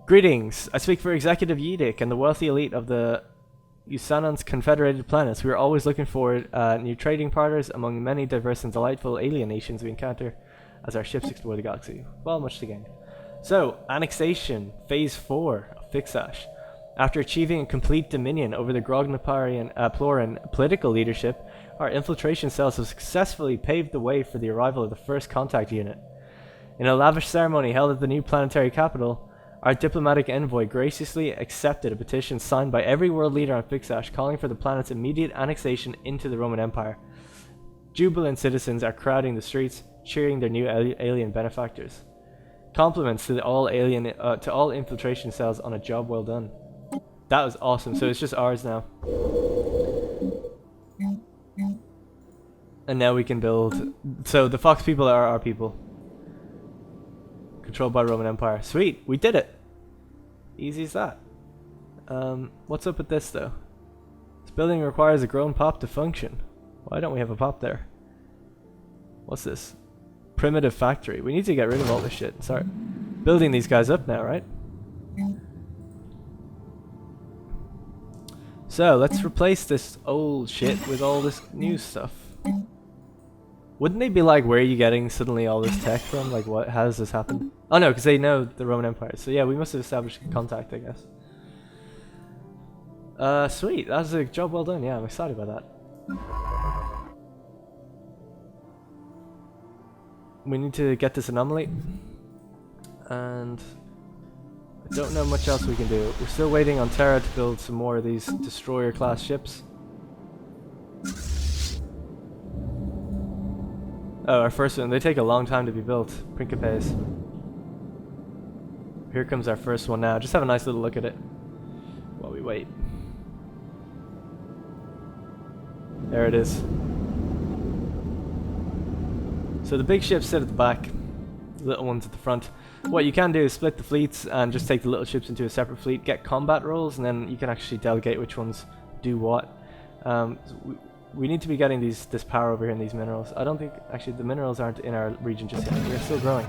Greetings. I speak for Executive Yidik and the wealthy elite of the Usanon's Confederated Planets. We are always looking for new trading partners among many diverse and delightful alien nations we encounter as our ships explore the galaxy. Well, much to gain. So, annexation, phase 4 of Fixash. After achieving a complete dominion over the Grognaparian Ploran political leadership, our infiltration cells have successfully paved the way for the arrival of the first contact unit. In a lavish ceremony held at the new planetary capital, our diplomatic envoy graciously accepted a petition signed by every world leader on Fixash calling for the planet's immediate annexation into the Roman Empire. Jubilant citizens are crowding the streets, cheering their new alien benefactors. Compliments to all infiltration cells on a job well done. That was awesome. So it's just ours now. And now we can build. So the Fox people are our people. Controlled by Roman Empire. Sweet, we did it. Easy as that. What's up with this though? This building requires a grown pop to function. Why don't we have a pop there? What's this? Primitive factory. We need to get rid of all this shit and start building these guys up now, right? So let's replace this old shit with all this new stuff. Wouldn't they be like, where are you getting suddenly all this tech from? Like, what? How does this happen? Oh no, because they know the Roman Empire. So yeah, we must have established contact, I guess. Sweet. That was a job well done. Yeah, I'm excited about that. We need to get this anomaly. And I don't know much else we can do. We're still waiting on Terra to build some more of these destroyer class ships. Oh, our first one. They take a long time to be built. Principes. Here comes our first one now. Just have a nice little look at it while we wait. There it is. So the big ships sit at the back, the little ones at the front. What you can do is split the fleets and just take the little ships into a separate fleet, get combat roles, and then you can actually delegate which ones do what. We need to be getting this power over here in these minerals. I don't think, actually the minerals aren't in our region just yet. We're still growing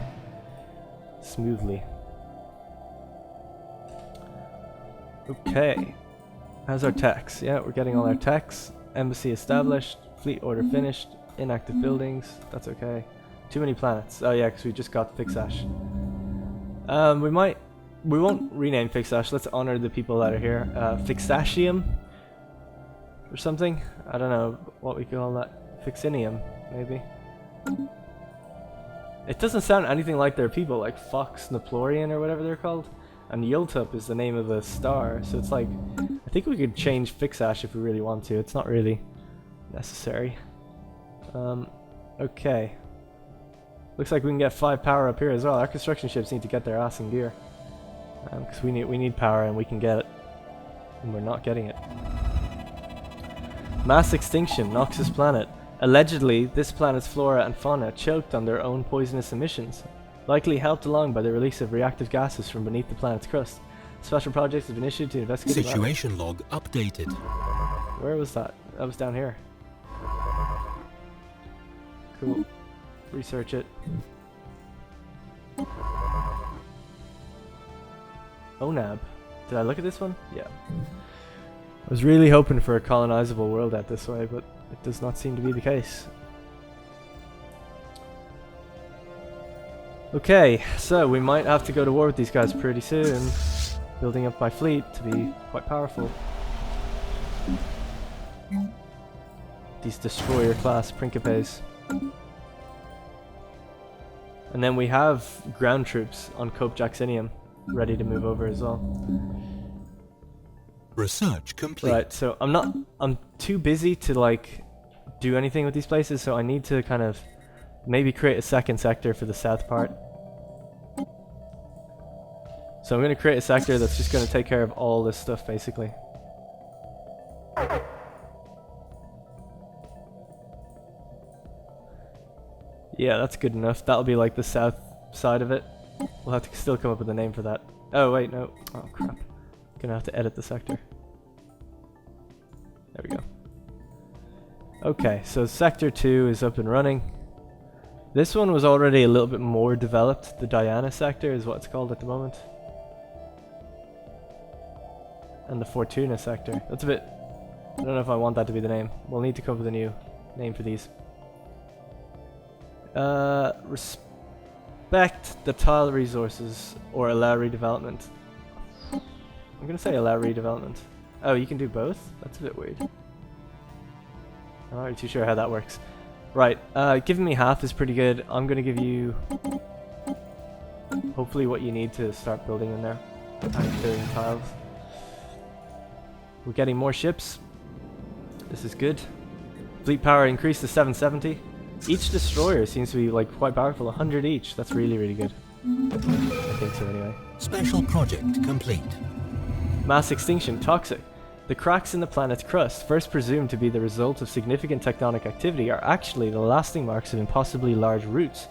smoothly. Okay, how's our techs? Yeah, we're getting all our techs. Embassy established, fleet order finished, inactive buildings, that's okay. Too many planets. Oh yeah, because we just got Fixash. We won't rename Fixash. Let's honor the people that are here. Fixashium or something. I don't know what we call that. Fixinium, maybe. It doesn't sound anything like their people, like Fox Naplorian or whatever they're called. And Yultup is the name of a star, so it's like, I think we could change Fixash if we really want to. It's not really necessary. Okay. Looks like we can get 5 power up here as well. Our construction ships need to get their ass in gear. Because we need power and we can get it. And we're not getting it. Mass extinction, Noxus planet. Allegedly, this planet's flora and fauna choked on their own poisonous emissions, likely helped along by the release of reactive gases from beneath the planet's crust. Special projects have been issued to investigate. Situation log updated. Where was that? That was down here. Cool. Research it. ONAB. Did I look at this one? Yeah. I was really hoping for a colonizable world out this way, but it does not seem to be the case. Okay, so we might have to go to war with these guys pretty soon. Building up my fleet to be quite powerful. These destroyer class Principes. And then we have ground troops on Cope Jacksinium ready to move over as well. Research complete. Right, so I'm too busy to like do anything with these places, so I need to kind of maybe create a second sector for the south part. So I'm going to create a sector that's just going to take care of all this stuff basically. Yeah, that's good enough. That'll be like the south side of it. We'll have to still come up with a name for that. Oh wait, no. Oh crap. Gonna have to edit the sector. There we go. Okay, so sector 2 is up and running. This one was already a little bit more developed. The Diana sector is what it's called at the moment. And the Fortuna sector. That's a bit... I don't know if I want that to be the name. We'll need to come up with a new name for these. Respect the tile resources or allow redevelopment. I'm gonna say allow redevelopment. Oh, you can do both? That's a bit weird. I'm not really too sure how that works. Right, giving me half is pretty good. I'm gonna give you hopefully what you need to start building in there. And building tiles. We're getting more ships. This is good. Fleet power increased to 770. Each destroyer seems to be like quite powerful, 100 each. That's really, really good. I think so anyway. Special project complete. Mass extinction, toxic. The cracks in the planet's crust, first presumed to be the result of significant tectonic activity, are actually the lasting marks of impossibly large roots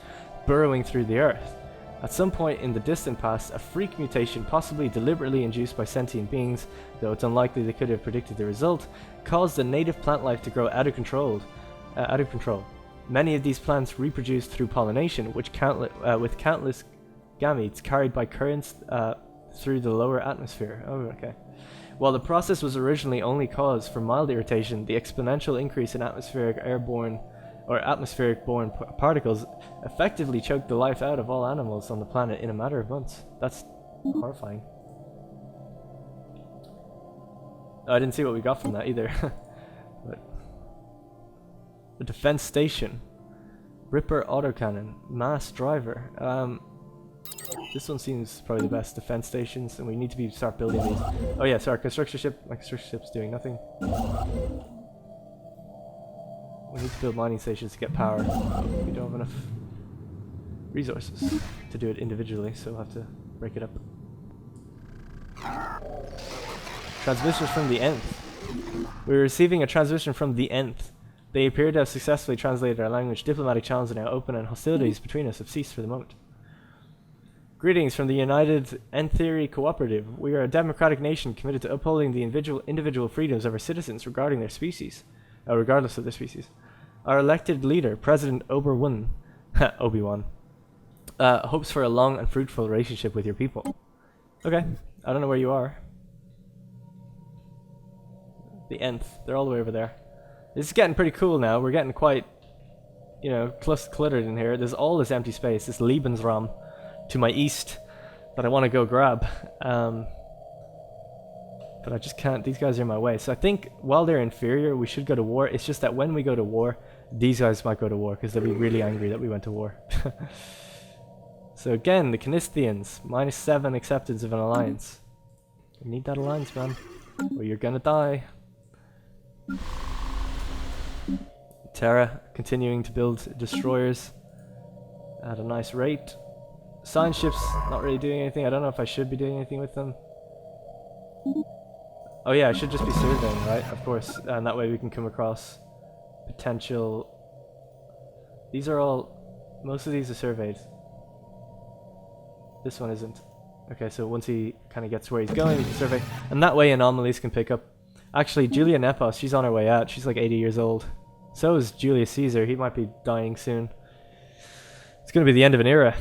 burrowing through the Earth. At some point in the distant past, a freak mutation, possibly deliberately induced by sentient beings, though it's unlikely they could have predicted the result, caused the native plant life to grow out of control. Many of these plants reproduce through pollination, with countless gametes carried by currents through the lower atmosphere. Oh, okay. While the process was originally only caused for mild irritation, the exponential increase in atmospheric-borne particles effectively choked the life out of all animals on the planet in a matter of months. That's horrifying. I didn't see what we got from that either. But the defense station, Ripper autocannon, mass driver. This one seems probably the best. Defense stations, and we need to start building these. Oh yeah, sorry, construction ship. My construction ship's doing nothing. We need to build mining stations to get power. We don't have enough resources to do it individually, so we'll have to break it up. Transmissions from the Nth. We're receiving a transmission from the Nth. They appear to have successfully translated our language. Diplomatic channels are now open, and hostilities between us have ceased for the moment. Greetings from the United N-Theory Cooperative. We are a democratic nation committed to upholding the individual freedoms of our citizens regarding their species, regardless of their species. Our elected leader, President Obi-Wan, hopes for a long and fruitful relationship with your people. Okay, I don't know where you are. The Nth, they're all the way over there. This is getting pretty cool now. We're getting quite, you know, cluttered in here. There's all this empty space, this Lebensraum to my east that I want to go grab. But I just can't. These guys are in my way. So I think while they're inferior, we should go to war. It's just that when we go to war, these guys might go to war because they'll be really angry that we went to war. So again, the Canistians, -7 acceptance of an alliance. We need that alliance, man, or you're gonna die. Terra continuing to build destroyers at a nice rate. Science ships not really doing anything. I don't know if I should be doing anything with them. Oh yeah, I should just be surveying, right? Of course, and that way we can come across potential. These are all. Most of these are surveyed. This one isn't. Okay, so once he kind of gets where he's going, he can survey, and that way anomalies can pick up. Actually, Julia Nepos, she's on her way out. She's like 80 years old. So is Julius Caesar. He might be dying soon. It's going to be the end of an era.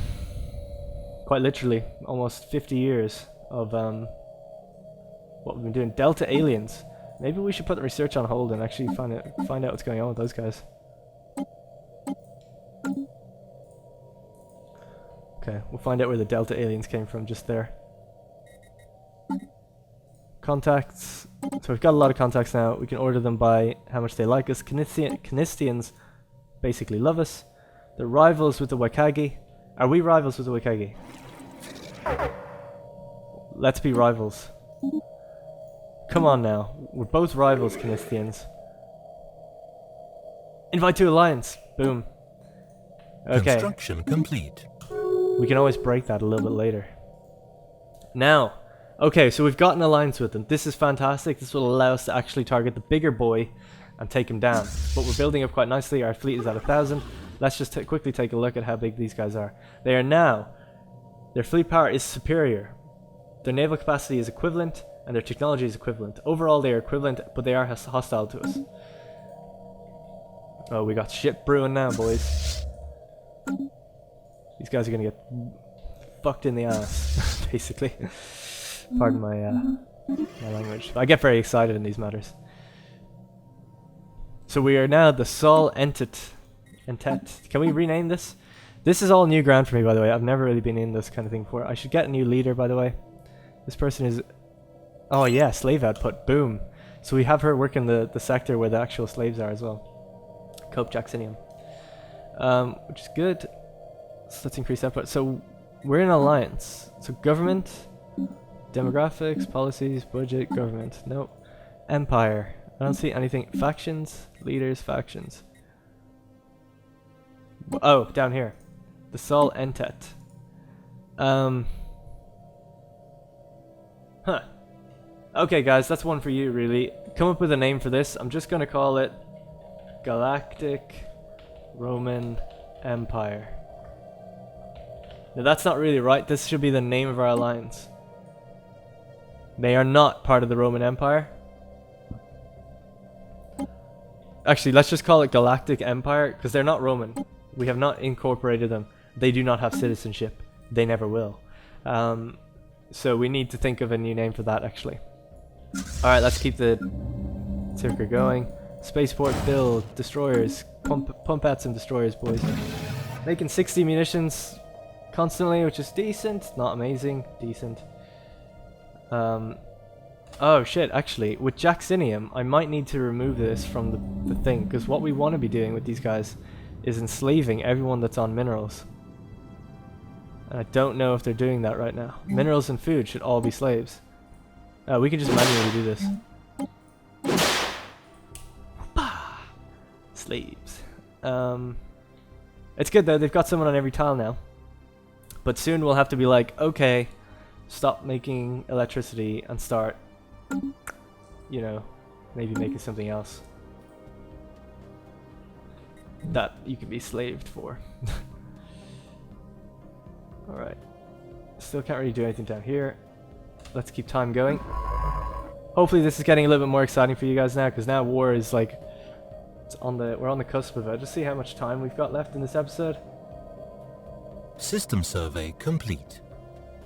Quite literally, almost 50 years of what we've been doing. Delta aliens. Maybe we should put the research on hold and actually find out what's going on with those guys. Okay, we'll find out where the Delta aliens came from just there. Contacts. So we've got a lot of contacts now. We can order them by how much they like us. Canistians basically love us. They're rivals with the Wakagi. Are we rivals with the Wakagi? Let's be rivals. Come on now. We're both rivals, Canistians. Invite to alliance. Boom. Okay. Construction complete. We can always break that a little bit later. Now, okay, so we've got an alliance with them. This is fantastic. This will allow us to actually target the bigger boy and take him down. But we're building up quite nicely. Our fleet is at 1,000. Let's just quickly take a look at how big these guys are. They are now, their fleet power is superior. Their naval capacity is equivalent, and their technology is equivalent. Overall, they are equivalent, but they are hostile to us. Oh, we got shit brewing now, boys. These guys are gonna get fucked in the ass, basically. Pardon my language. I get very excited in these matters. So we are now the Sol Entet. Can we rename this? This is all new ground for me, by the way. I've never really been in this kind of thing before. I should get a new leader, by the way. This person is... Oh yeah, slave output. Boom. So we have her working the sector where the actual slaves are as well. Cope Jacksonium. Which is good. So let's increase output. So we're in alliance. So government, demographics, policies, budget, government. No. Empire. I don't see anything. Factions, leaders, factions. Oh, down here. The Sol Entet. Huh. Okay, guys, that's one for you, really. Come up with a name for this. I'm just gonna call it Galactic Roman Empire. Now, that's not really right. This should be the name of our alliance. They are not part of the Roman Empire. Actually, let's just call it Galactic Empire, because they're not Roman. We have not incorporated them. They do not have citizenship. They never will. So we need to think of a new name for that, actually. Alright, let's keep the ticker going. Spaceport build, destroyers. Pump out some destroyers, boys. Making 60 munitions constantly, which is decent. Not amazing, decent. Oh shit, actually, with Jacksinium, I might need to remove this from the thing, because what we want to be doing with these guys is enslaving everyone that's on minerals. And I don't know if they're doing that right now. Minerals and food should all be slaves. We can just manually do this. Slaves. It's good though, they've got someone on every tile now. But soon we'll have to be like, okay, stop making electricity and start, you know, maybe making something else that you can be slaved for. Alright. Still can't really do anything down here. Let's keep time going. Hopefully this is getting a little bit more exciting for you guys now, because now war is like, we're on the cusp of it. Just see how much time we've got left in this episode. System survey complete.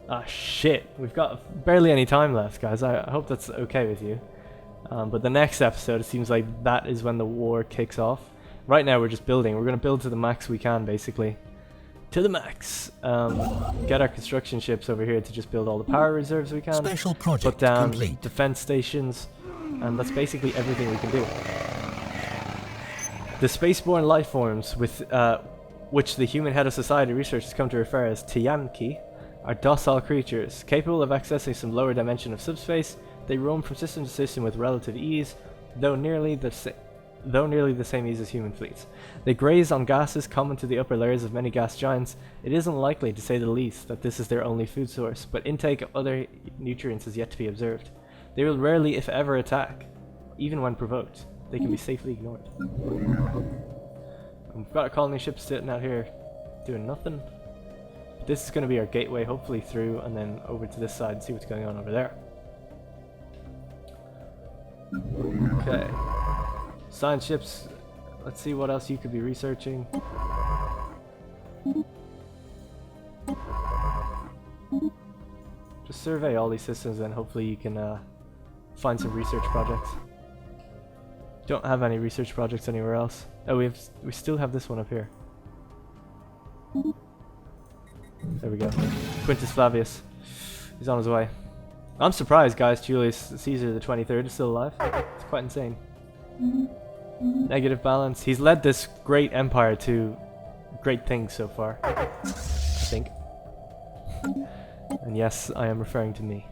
Ah shit, we've got barely any time left, guys. I hope that's okay with you. But the next episode, it seems like that is when the war kicks off. Right now we're just building. We're going to build to the max we can, basically. To the max. Get our construction ships over here to just build all the power reserves we can. Special project put down complete. Defense stations. And that's basically everything we can do. The spaceborne life forms with which the human head of society research has come to refer as Tiyanki are docile creatures, capable of accessing some lower dimension of subspace. They roam from system to system with relative ease, though nearly the same ease as human fleets. They graze on gases common to the upper layers of many gas giants. It isn't likely, to say the least, that this is their only food source, but intake of other nutrients is yet to be observed. They will rarely, if ever, attack, even when provoked. They can be safely ignored. We've got a colony ship sitting out here doing nothing. This is going to be our gateway, hopefully through, and then over to this side and see what's going on over there. Okay. Science ships. Let's see what else you could be researching. Just survey all these systems and hopefully you can find some research projects. Don't have any research projects anywhere else. Oh, we still have this one up here. There we go. Quintus Flavius. He's on his way. I'm surprised, guys. Julius Caesar the 23rd is still alive. It's quite insane. Negative balance. He's led this great empire to great things so far, I think. And yes, I am referring to me.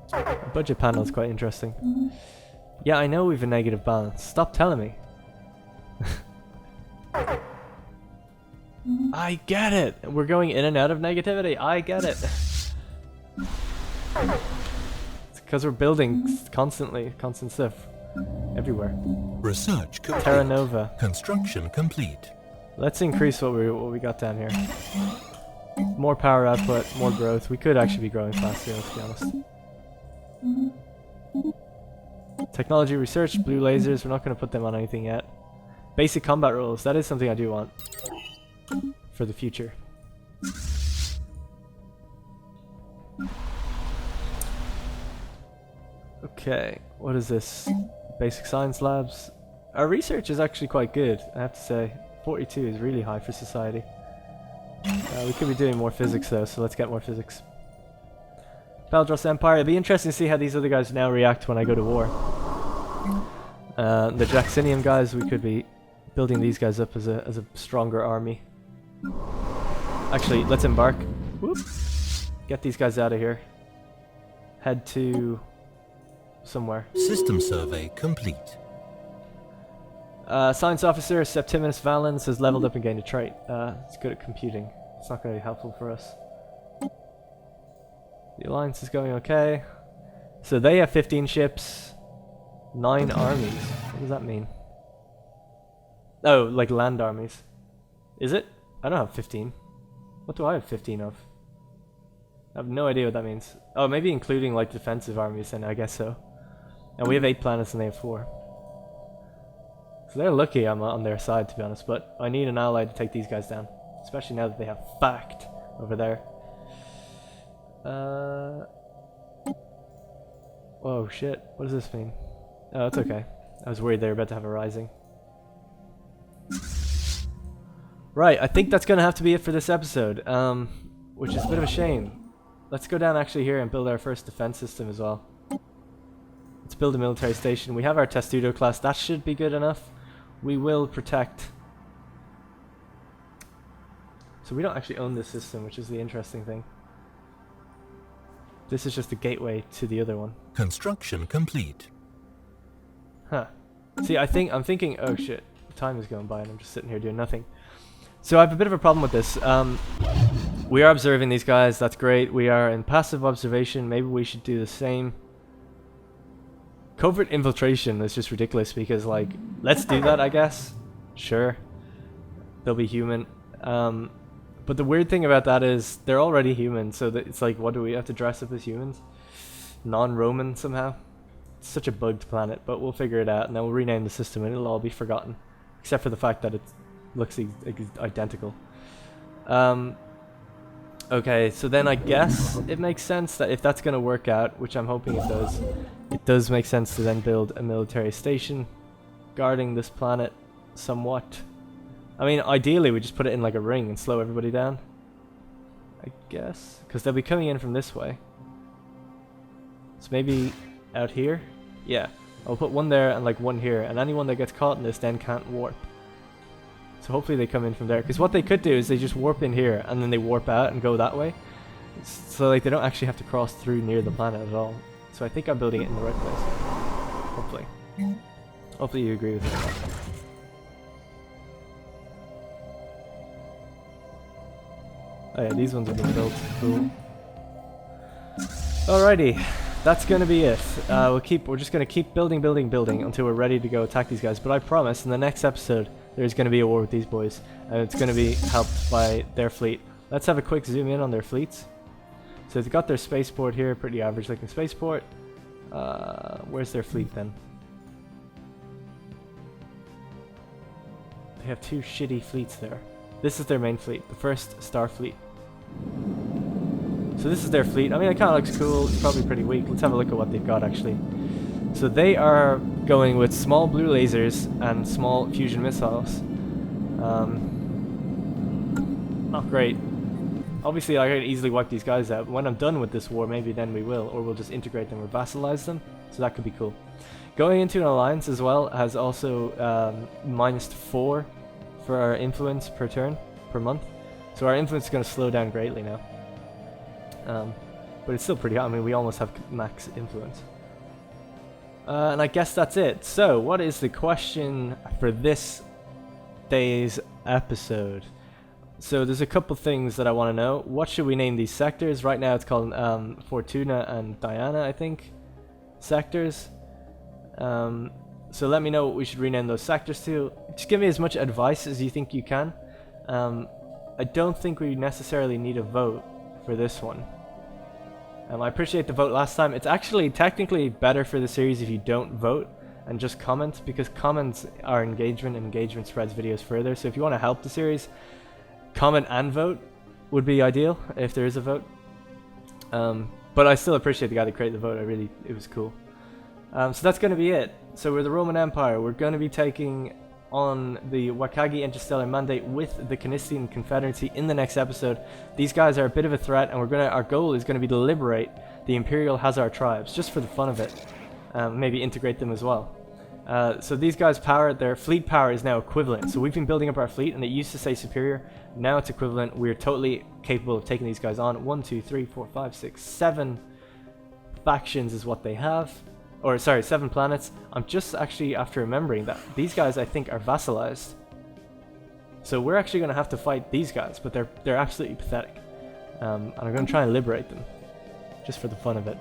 The budget panel is quite interesting. Yeah, I know we've a negative balance. Stop telling me. I get it. We're going in and out of negativity. I get it. It's because we're building constantly, constant stuff everywhere. Research complete. Terra Nova. Construction complete. Let's increase what we got down here. More power output, more growth. We could actually be growing faster, let's be honest. Technology research, blue lasers. We're not going to put them on anything yet. Basic combat rules. That is something I do want for the future. Okay, what is this? Basic science labs. Our research is actually quite good, I have to say. 42 is really high for society. We could be doing more physics though, so let's get more physics. Baldros Empire. It'll be interesting to see how these other guys now react when I go to war. The Jacksinium guys, we could be building these guys up as a stronger army. Actually, let's embark. Whoop. Get these guys out of here. Head to somewhere. System survey complete. Science officer Septimus Valens has leveled up and gained a trait. It's good at computing. It's not going to be helpful for us. The alliance is going okay. So they have 15 ships, 9 armies. What does that mean? Oh, like land armies. Is it? I don't have 15. What do I have 15 of? I have no idea what that means. Oh, maybe including like defensive armies, then I guess so. And we have 8 planets and they have 4. So they're lucky I'm on their side, to be honest, but I need an ally to take these guys down. Especially now that they have fact over there. Oh shit, what does this mean? Oh, it's okay. I was worried they were about to have a rising. Right, I think that's gonna have to be it for this episode, which is a bit of a shame. Let's go down actually here and build our first defense system as well. Let's build a military station. We have our Testudo class, that should be good enough. We will protect. So we don't actually own this system, which is the interesting thing. This is just a gateway to the other one. Construction complete. Huh. See, I'm thinking, oh shit, time is going by and I'm just sitting here doing nothing. So I have a bit of a problem with this. We are observing these guys, that's great. We are in passive observation, maybe we should do the same. Covert infiltration is just ridiculous because, like, let's do that, I guess. Sure. They'll be human. But the weird thing about that is they're already human, so that it's like, what do we have to dress up as humans? Non-Roman somehow? It's such a bugged planet, but we'll figure it out and then we'll rename the system and it'll all be forgotten. Except for the fact that it looks identical. Okay, so then I guess it makes sense that if that's going to work out, which I'm hoping it does make sense to then build a military station guarding this planet somewhat. I mean, ideally we just put it in like a ring and slow everybody down, I guess, because they'll be coming in from this way. So maybe out here? Yeah, I'll put one there and like one here, and anyone that gets caught in this then can't warp. So hopefully they come in from there, because what they could do is they just warp in here and then they warp out and go that way. So like they don't actually have to cross through near the planet at all. So I think I'm building it in the right place. Hopefully. Hopefully you agree with me. Oh yeah, these ones have been built. Cool. Alrighty, that's gonna be it. We're just gonna keep building until we're ready to go attack these guys. But I promise, in the next episode, there's gonna be a war with these boys, and it's gonna be helped by their fleet. Let's have a quick zoom in on their fleets. So they've got their spaceport here, pretty average looking spaceport. Where's their fleet then? They have 2 shitty fleets there. This is their main fleet, the first Star Fleet. So this is their fleet. I mean, it kind of looks cool. It's probably pretty weak. Let's have a look at what they've got, actually. So they are going with small blue lasers and small fusion missiles. Not great. Obviously, I could easily wipe these guys out. When I'm done with this war, maybe then we will. Or we'll just integrate them or vassalize them. So that could be cool. Going into an alliance as well has also -4 for our influence per turn, per month. So our influence is going to slow down greatly now. But it's still pretty high. I mean, we almost have max influence. And I guess that's it. So, what is the question for this day's episode? So, there's a couple things that I want to know. What should we name these sectors? Right now it's called Fortuna and Diana, I think. Sectors. So let me know what we should rename those sectors to. Just give me as much advice as you think you can. I don't think we necessarily need a vote for this one. I appreciate the vote last time. It's actually technically better for the series if you don't vote and just comment, because comments are engagement and engagement spreads videos further. So if you want to help the series, comment and vote would be ideal if there is a vote. But I still appreciate the guy that created the vote. It was cool. So that's going to be it. So we're the Roman Empire. We're going to be taking on the Wakagi Interstellar Mandate with the Canistian Confederacy in the next episode. These guys are a bit of a threat, and our goal is going to be to liberate the Imperial Hazar tribes, just for the fun of it. Maybe integrate them as well. So these guys' power, their fleet power is now equivalent. So we've been building up our fleet, and it used to say superior. Now it's equivalent. We're totally capable of taking these guys on. 1, 2, 3, 4, 5, 6, 7 factions is what they have. or sorry, 7 planets. I'm just actually after remembering that these guys I think are vassalized. So we're actually going to have to fight these guys, but they're absolutely pathetic. And I'm going to try and liberate them, just for the fun of it.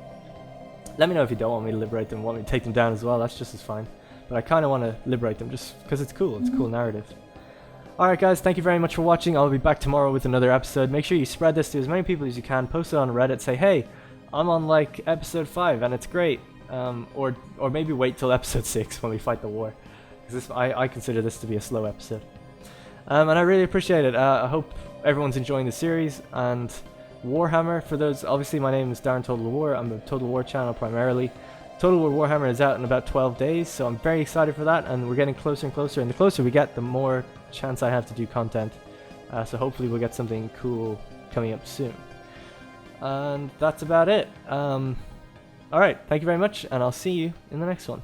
Let me know if you don't want me to liberate them, want me to take them down as well, that's just as fine. But I kind of want to liberate them just because it's cool, it's a cool narrative. Alright guys, thank you very much for watching. I'll be back tomorrow with another episode. Make sure you spread this to as many people as you can. Post it on Reddit, say, hey, I'm on like episode 5 and it's great. Or maybe wait till episode 6 when we fight the war. Because I consider this to be a slow episode. And I really appreciate it. I hope everyone's enjoying the series. And Warhammer, for those, obviously my name is Darren Total War. I'm a Total War channel primarily. Total War Warhammer is out in about 12 days, so I'm very excited for that, and we're getting closer and closer, and the closer we get, the more chance I have to do content. So hopefully we'll get something cool coming up soon. And that's about it. Alright, thank you very much, and I'll see you in the next one.